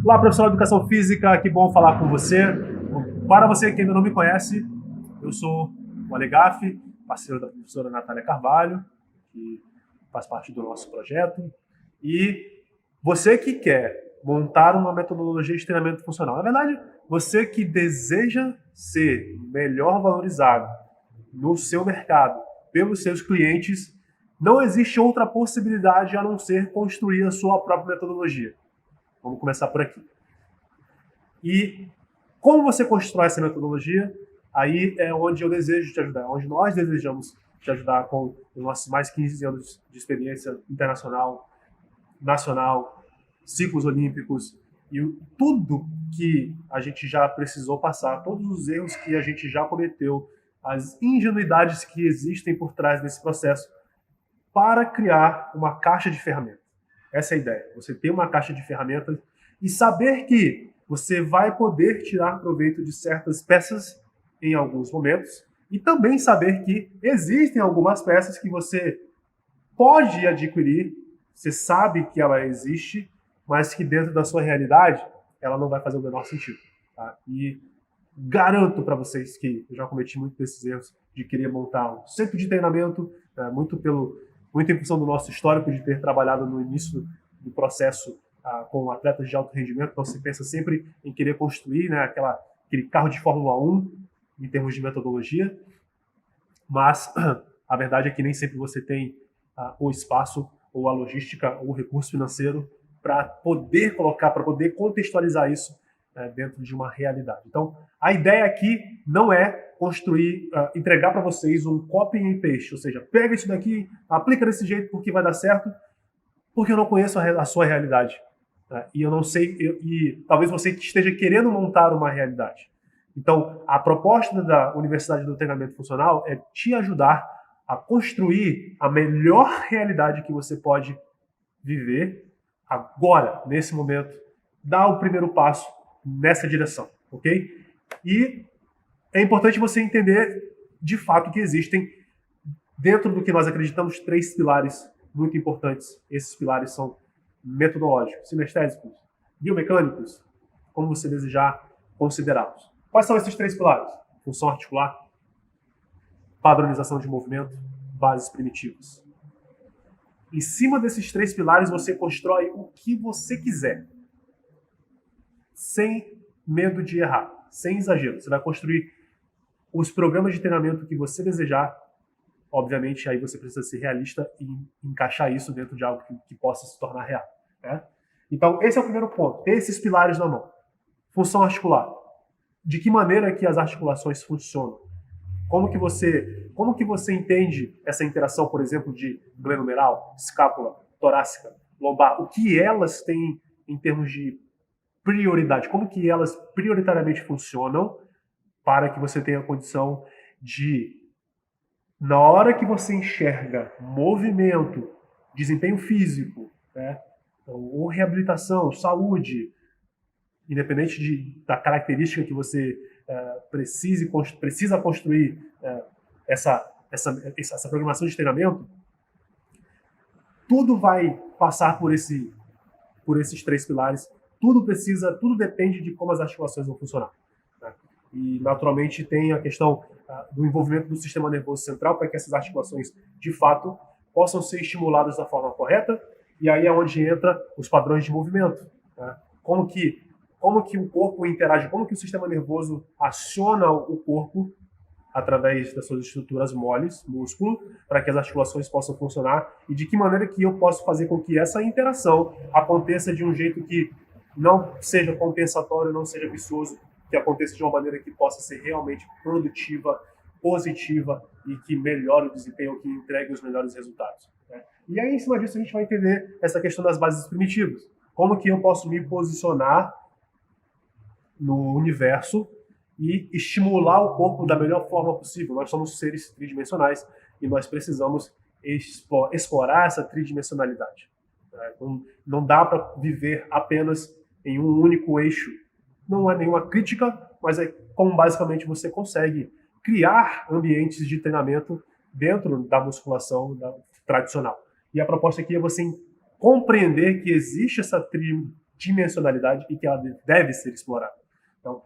Olá, professor de Educação Física, que bom falar com você. Para você que ainda não me conhece, eu sou o Alegaf, parceiro da professora Natália Carvalho, que faz parte do nosso projeto. E você que quer montar uma metodologia de treinamento funcional, na verdade, você que deseja ser melhor valorizado no seu mercado pelos seus clientes, não existe outra possibilidade a não ser construir a sua própria metodologia. Vamos começar por aqui. E como você constrói essa metodologia, aí é onde eu desejo te ajudar, onde nós desejamos te ajudar com os nossos mais 15 anos de experiência internacional, nacional, ciclos olímpicos e tudo que a gente já precisou passar, todos os erros que a gente já cometeu, as ingenuidades que existem por trás desse processo para criar uma caixa de ferramentas. Essa é a ideia. Você ter uma caixa de ferramentas e saber que você vai poder tirar proveito de certas peças em alguns momentos e também saber que existem algumas peças que você pode adquirir, você sabe que ela existe, mas que dentro da sua realidade ela não vai fazer o menor sentido. Tá? E garanto para vocês que eu já cometi muito desses erros de querer montar um centro de treinamento, muito em função do nosso histórico de ter trabalhado no início do processo com atletas de alto rendimento, então você pensa sempre em querer construir, né, aquele carro de Fórmula 1 em termos de metodologia, mas a verdade é que nem sempre você tem o espaço, ou a logística, ou o recurso financeiro para poder colocar, para poder contextualizar isso dentro de uma realidade. Então, a ideia aqui não é construir, entregar para vocês um copy and paste, ou seja, pega isso daqui, aplica desse jeito porque vai dar certo, porque eu não conheço a sua realidade. E eu não sei, e talvez você esteja querendo montar uma realidade. Então, a proposta da Universidade do Treinamento Funcional é te ajudar a construir a melhor realidade que você pode viver agora, nesse momento, dar o primeiro passo nessa direção, ok? E é importante você entender, de fato, que existem, dentro do que nós acreditamos, 3 pilares muito importantes. Esses pilares são metodológicos, sinestésicos, biomecânicos, como você desejar considerá-los. Quais são esses 3 pilares? Função articular, padronização de movimento, bases primitivas. Em cima desses 3 pilares, você constrói o que você quiser, sem medo de errar, sem exagero. Você vai construir os programas de treinamento que você desejar. Obviamente, aí você precisa ser realista e encaixar isso dentro de algo que possa se tornar real. Né? Então, esse é o primeiro ponto. Ter esses pilares na mão. Função articular. De que maneira que as articulações funcionam? Como que você entende essa interação, por exemplo, de glenomeral, escápula, torácica, lombar? O que elas têm em termos de prioridade? Como que elas prioritariamente funcionam para que você tenha a condição de, na hora que você enxerga movimento, desempenho físico, né, ou reabilitação, saúde, independente da característica que você precisa construir essa programação de treinamento, tudo vai passar por esses 3 pilares. Tudo depende de como as articulações vão funcionar. Né? E, naturalmente, tem a questão do envolvimento do sistema nervoso central para que essas articulações, de fato, possam ser estimuladas da forma correta, e aí é onde entra os padrões de movimento. Né? Como que o corpo interage, como que o sistema nervoso aciona o corpo através das suas estruturas moles, músculo, para que as articulações possam funcionar, e de que maneira que eu posso fazer com que essa interação aconteça de um jeito que não seja compensatório, não seja vicioso, que aconteça de uma maneira que possa ser realmente produtiva, positiva e que melhore o desempenho, que entregue os melhores resultados. Né? E aí, em cima disso, a gente vai entender essa questão das bases primitivas. Como que eu posso me posicionar no universo e estimular o corpo da melhor forma possível. Nós somos seres tridimensionais e nós precisamos explorar essa tridimensionalidade. Não dá para viver apenas em um único eixo. Não é nenhuma crítica, mas é como basicamente você consegue criar ambientes de treinamento dentro da musculação tradicional. E a proposta aqui é você compreender que existe essa dimensionalidade e que ela deve ser explorada. Então,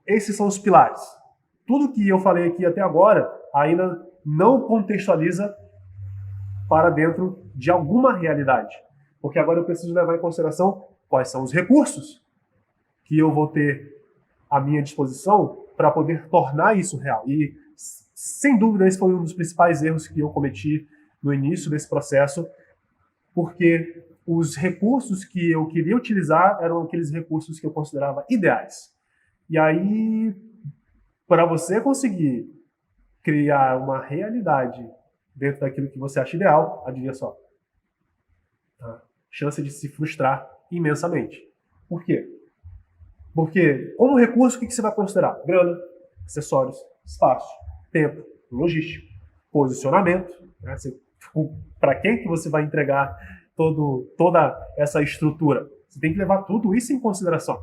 esses são os pilares. Tudo que eu falei aqui até agora ainda não contextualiza para dentro de alguma realidade. Porque agora eu preciso levar em consideração quais são os recursos que eu vou ter à minha disposição para poder tornar isso real. E, sem dúvida, esse foi um dos principais erros que eu cometi no início desse processo, porque os recursos que eu queria utilizar eram aqueles recursos que eu considerava ideais. E aí, para você conseguir criar uma realidade dentro daquilo que você acha ideal, adivinha só, a chance de se frustrar imensamente. Por quê? Porque, como recurso, o que você vai considerar? Grana, acessórios, espaço, tempo, logística, posicionamento. Né? Para quem que você vai entregar toda essa estrutura? Você tem que levar tudo isso em consideração.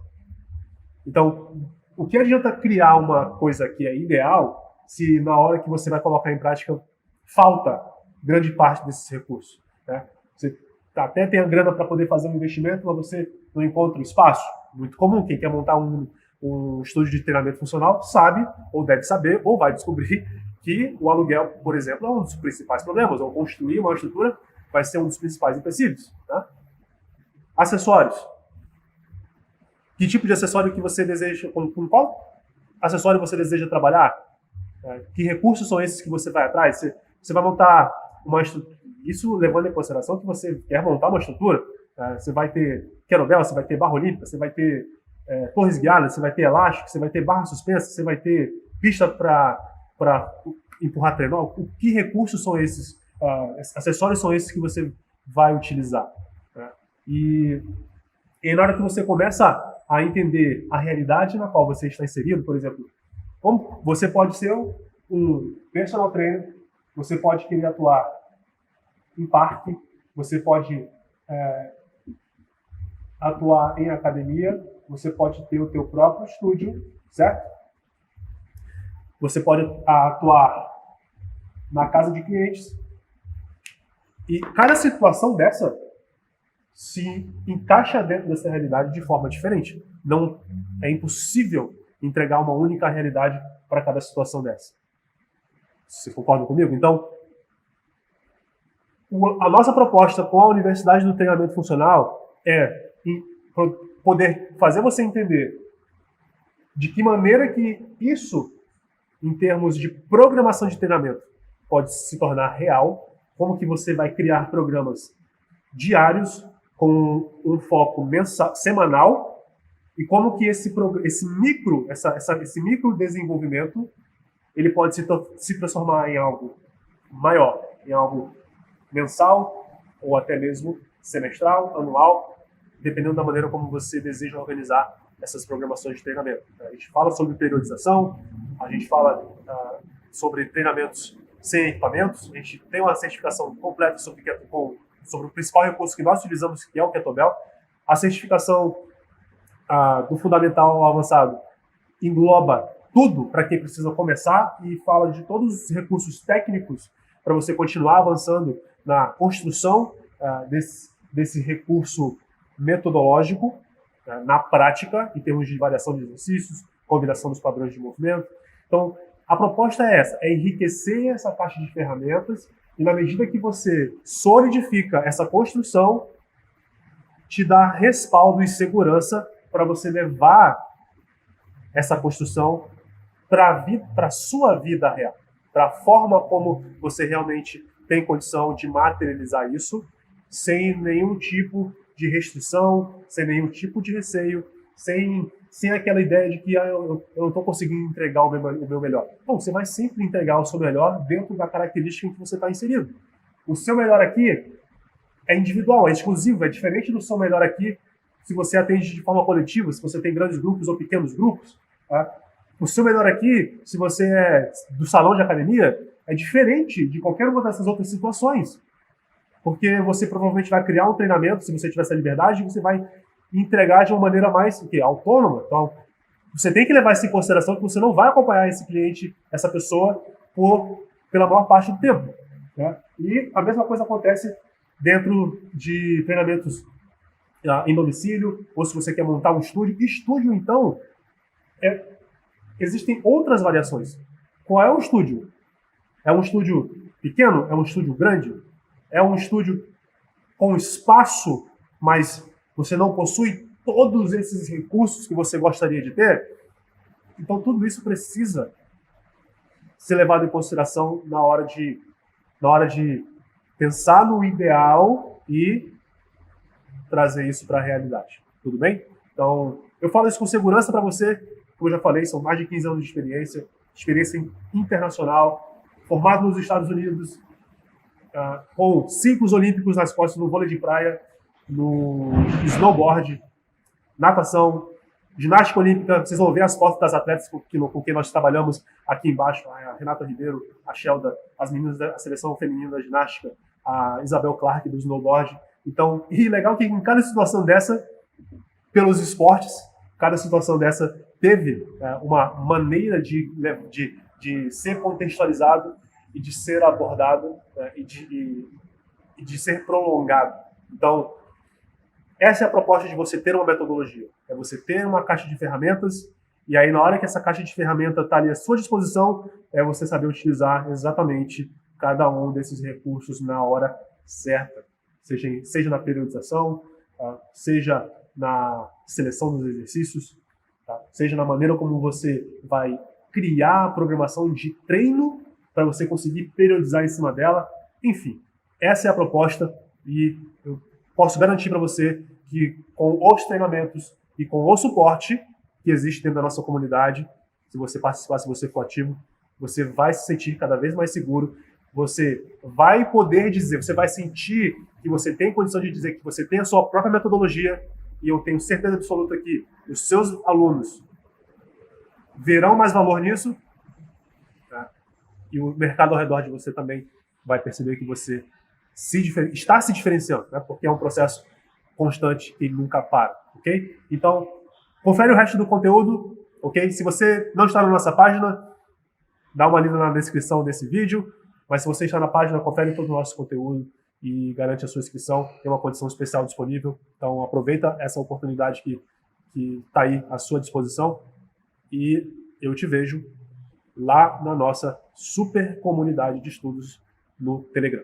Então, o que adianta criar uma coisa que é ideal se na hora que você vai colocar em prática falta grande parte desses recursos? Né? Você até tem a grana para poder fazer um investimento, mas você não encontra o espaço. Muito comum. Quem quer montar um estúdio de treinamento funcional sabe, ou deve saber, ou vai descobrir que o aluguel, por exemplo, é um dos principais problemas, ou construir uma estrutura vai ser um dos principais empecilhos. Tá? Acessórios. Que tipo de acessório que você deseja, com qual acessório você deseja trabalhar? Que recursos são esses que você vai atrás? Você vai montar uma estrutura, isso levando em consideração que você quer montar uma estrutura, você vai ter querobel, você vai ter barra olímpica, você vai ter torres guiadas, você vai ter elástico, você vai ter barra suspensa, você vai ter pista para empurrar trenó. Que recursos são esses, acessórios são esses que você vai utilizar? E na hora que você começa a entender a realidade na qual você está inserido, por exemplo, como você pode ser um personal trainer, você pode querer atuar em parque, você pode atuar em academia, você pode ter o teu próprio estúdio, certo? Você pode atuar na casa de clientes. E cada situação dessa se encaixa dentro dessa realidade de forma diferente. Não é impossível entregar uma única realidade para cada situação dessa. Você concorda comigo? Então, a nossa proposta com a Universidade do Treinamento Funcional é poder fazer você entender de que maneira que isso, em termos de programação de treinamento, pode se tornar real, como que você vai criar programas diários com um foco semanal e como que esse micro desenvolvimento ele pode se transformar em algo maior, em algo mensal ou até mesmo semestral, anual, dependendo da maneira como você deseja organizar essas programações de treinamento. A gente fala sobre periodização, a gente fala sobre treinamentos sem equipamentos, a gente tem uma certificação completa sobre o principal recurso que nós utilizamos, que é o Kettlebell. A certificação do fundamental ao avançado engloba tudo para quem precisa começar e fala de todos os recursos técnicos para você continuar avançando na construção desse recurso metodológico, na prática, em termos de variação de exercícios, combinação dos padrões de movimento. Então, a proposta é essa, é enriquecer essa caixa de ferramentas e, na medida que você solidifica essa construção, te dá respaldo e segurança para você levar essa construção para a sua vida real, para a forma como você realmente tem condição de materializar isso, sem nenhum tipo de restrição, sem nenhum tipo de receio, sem aquela ideia de que eu não estou conseguindo entregar o meu melhor. Não, você vai sempre entregar o seu melhor dentro da característica em que você está inserido. O seu melhor aqui é individual, é exclusivo, é diferente do seu melhor aqui se você atende de forma coletiva, se você tem grandes grupos ou pequenos grupos. Tá? O seu melhor aqui, se você é do salão de academia, é diferente de qualquer uma dessas outras situações. Porque você provavelmente vai criar um treinamento, se você tiver essa liberdade, você vai entregar de uma maneira mais autônoma. Então, você tem que levar isso em consideração que você não vai acompanhar esse cliente, essa pessoa, pela maior parte do tempo. Né? E a mesma coisa acontece dentro de treinamentos em domicílio, ou se você quer montar um estúdio. Estúdio, então, existem outras variações. Qual é o estúdio? É um estúdio pequeno? É um estúdio grande? É um estúdio com espaço, mas você não possui todos esses recursos que você gostaria de ter? Então, tudo isso precisa ser levado em consideração na hora de pensar no ideal e trazer isso para a realidade. Tudo bem? Então, eu falo isso com segurança para você. Como eu já falei, são mais de 15 anos de experiência internacional, formado nos Estados Unidos, com ciclos olímpicos nas costas no vôlei de praia, no snowboard, natação, ginástica olímpica. Vocês vão ver as fotos das atletas com quem nós trabalhamos aqui embaixo. A Renata Ribeiro, a Shelda, as meninas da seleção feminina da ginástica, a Isabel Clark do snowboard. Então, e legal que em cada situação dessa, pelos esportes, cada situação dessa teve uma maneira de ser contextualizado e de ser abordado e de ser prolongado. Então, essa é a proposta de você ter uma metodologia. É você ter uma caixa de ferramentas e aí, na hora que essa caixa de ferramentas está ali à sua disposição, é você saber utilizar exatamente cada um desses recursos na hora certa. Seja na periodização, seja na seleção dos exercícios, seja na maneira como você vai criar a programação de treino para você conseguir periodizar em cima dela. Enfim, essa é a proposta e eu posso garantir para você que com os treinamentos e com o suporte que existe dentro da nossa comunidade, se você participar, se você for ativo, você vai se sentir cada vez mais seguro, você vai poder dizer, você vai sentir que você tem condição de dizer que você tem a sua própria metodologia e eu tenho certeza absoluta que os seus alunos verão mais valor nisso, tá? E o mercado ao redor de você também vai perceber que você está se diferenciando, né? Porque é um processo constante e nunca para, ok? Então, confere o resto do conteúdo, ok? Se você não está na nossa página, dá uma lida na descrição desse vídeo, mas se você está na página, confere todo o nosso conteúdo e garante a sua inscrição, tem uma condição especial disponível, então aproveita essa oportunidade que está aí à sua disposição e eu te vejo lá na nossa super comunidade de estudos no Telegram.